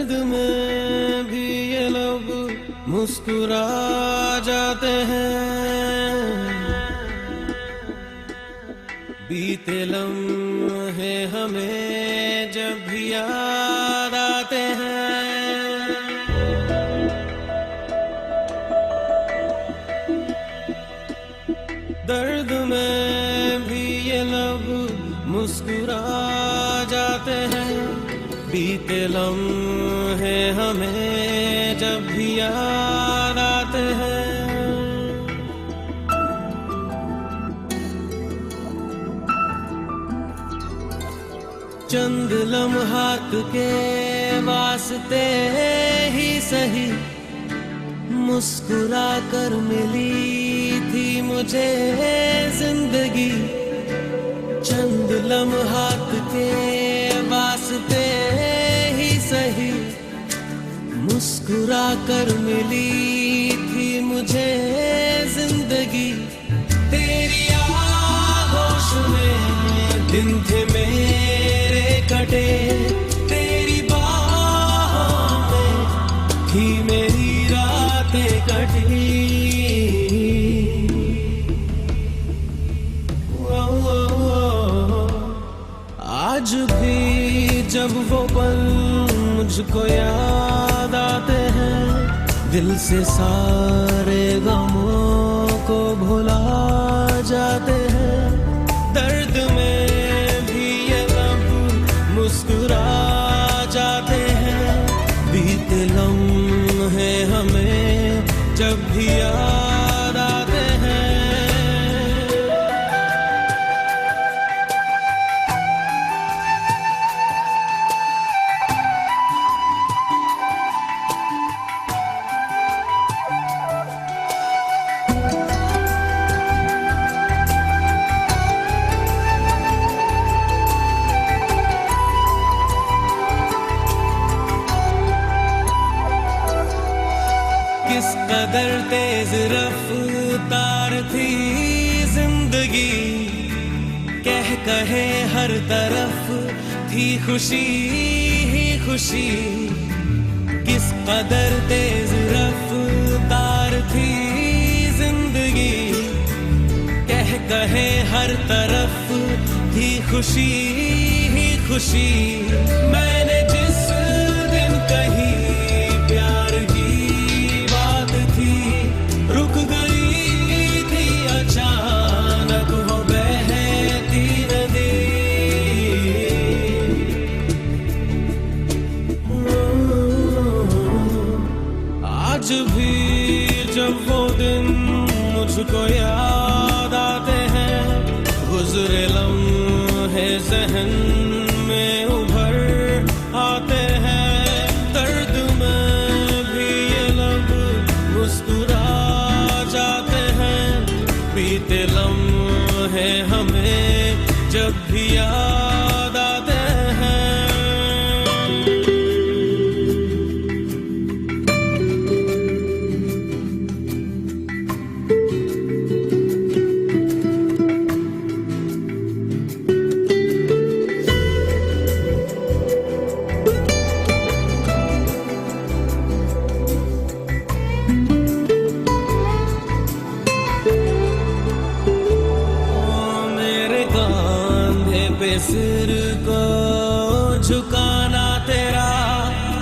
दर्द में भी ये लोग मुस्कुरा जाते हैं। बीते लम्हे हमें जब भी याद आते हैं। दर्द में भी ये लोग मुस्कुरा जाते हैं। बीते लम्हे हमें जब भी याद आते हैं। चंद लम्हात के वास्ते ही सही मुस्कुरा कर मिली थी मुझे जिंदगी। चंद लम्हात के वास्ते ही सही मुस्कुरा कर मिली थी मुझे जिंदगी। तेरी आगोश में दिन थे मेरे कटे, तेरी बाहों में थी मेरी रातें कटी। आज भी जब वो पल मुझको याद आते हैं, दिल से सारे गमों को भुला जाते हैं। दर्द में भी ये लब मुस्कुरा जाते हैं। बीते लम्हे हमें जब भी याद आते हैं। किस कदर तेज रफ्तार थी जिंदगी, कह कहे हर तरफ थी खुशी ही खुशी। किस कदर तेज रफ्तार थी जिंदगी, कह कहे हर तरफ थी खुशी ही खुशी। मैंने जिस दिन कही प्यार की रुक गई थी अचानक वो बहती नदी। आज भी जब वो दिन मुझको याद आते हैं, गुजरे लम्हे ज़हन में उभर आते हैं। दर्द में भी ये लब मुस्कुरा जाते हैं। बीते लम्हे हमें जब भी याद आते हैं। सिर को झुकाना तेरा,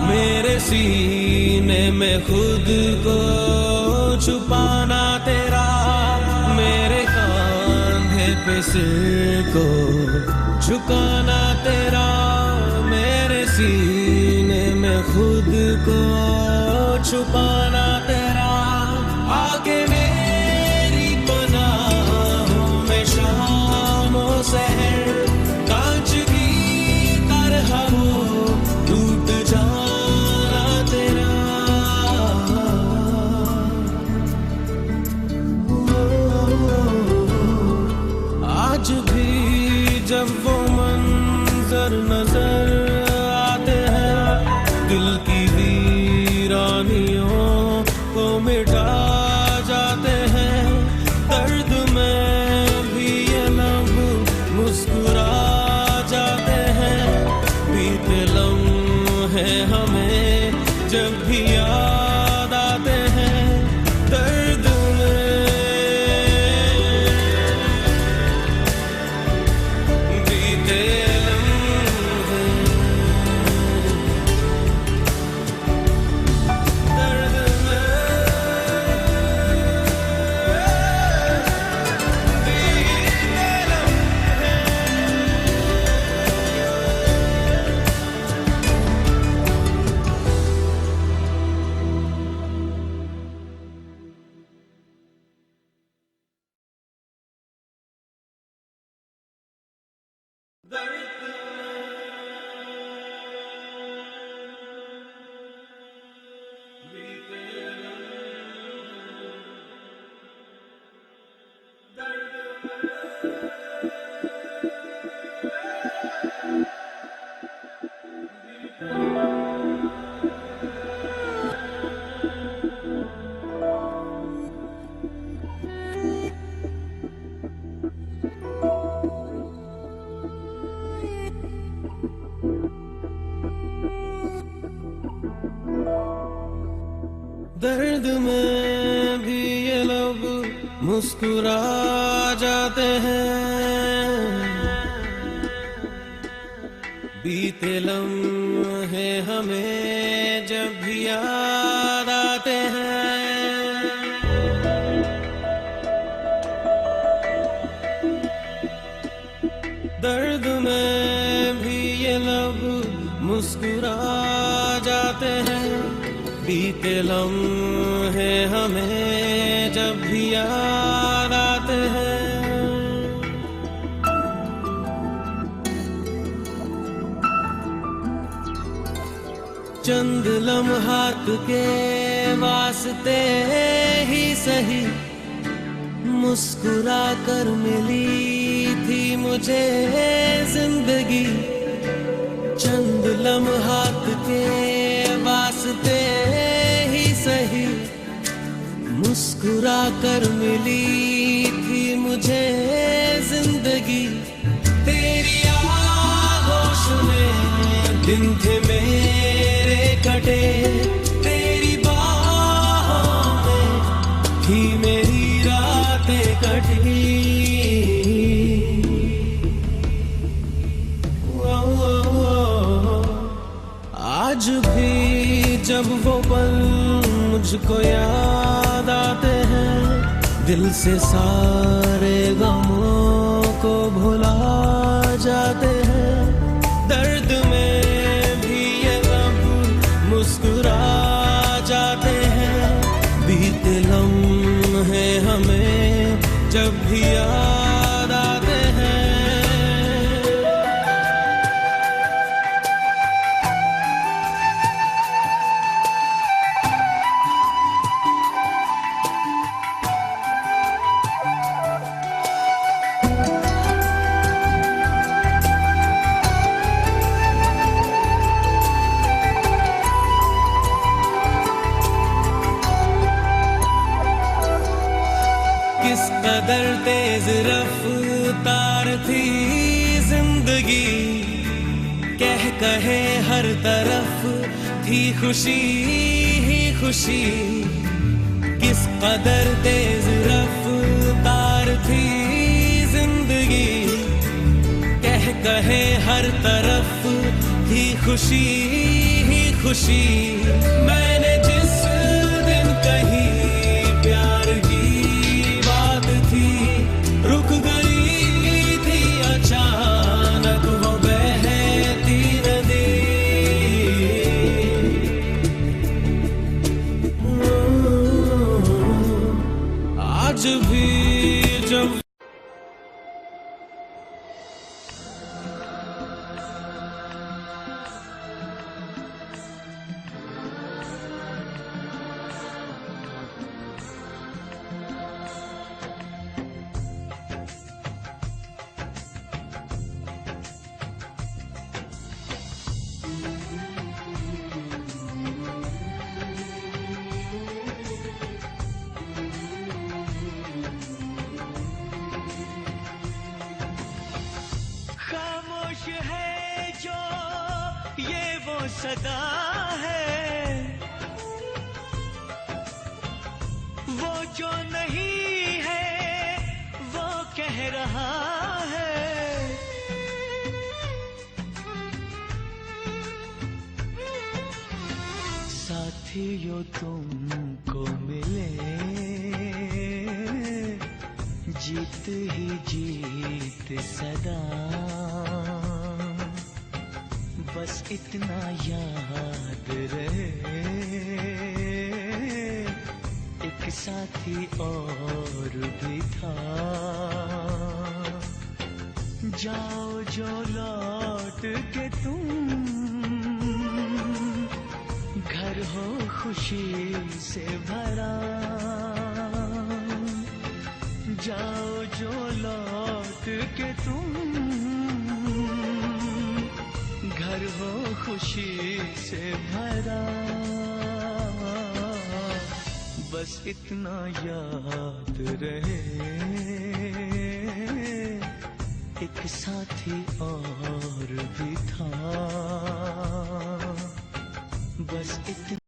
मेरे सीने में खुद को छुपाना तेरा। मेरे कांधे पे सिर को झुकाना तेरा, मेरे सीने में खुद को छुपाना तेरा। आके मेरी पनाहों में शामों सहर टूट जाना तेरा। आज भी जब वो मंजर नजर आते हैं, दिल की वीरानियों को मिटा जाते हैं। दर्द में भी ये लब मुस्कुरा जाते हैं। बीते लम्हे हमें दर्द में भी ये लब मुस्कुरा जाते हैं। बीते लम्हे हमें जब भी याद आते हैं। दर्द में भी ये लब मुस्कुरा जाते हैं। बीते लम्हे हमें जब भी याद आते हैं। चंद लम्हात के वास्ते ही सही मुस्कुरा कर मिली थी मुझे जिंदगी। चंद लम्हात के वास्ते ही सही मुस्कुरा कर मिली थी मुझे जिंदगी। तेरी आगोश में दिन थे मेरे कटे, तेरी बाहों में थी मेरी रातें कटी। आज भी जब वो पल मुझको याद आते हैं, दिल से सारे गमों को भुला जाते हैं। दर्द में भी ये लब मुस्कुरा जाते हैं। बीते लम्हे हमें जब भी याद आते हैं। किस कदर तेज रफ्तार थी जिंदगी, कह कहे हर तरफ थी खुशी ही खुशी। किस कदर तेज रफ्तार थी जिंदगी, कह कहे हर तरफ थी खुशी ही खुशी। मैंने जिस दिन कही प्यार की रुक गई थी अचानक वो बहती नदी। आज भी जब है जो ये वो सदा है, वो जो नहीं है वो कह रहा है। साथियों तुमको मिले जीत ही जीत सदा, बस इतना याद रहे एक साथी और भी था। जाओ जो लौट के तुम, घर हो खुशी से भरा। जाओ जो लौट के तुम, घर हो खुशी से भरा। बस इतना याद रहे एक साथी और भी था। बस इतना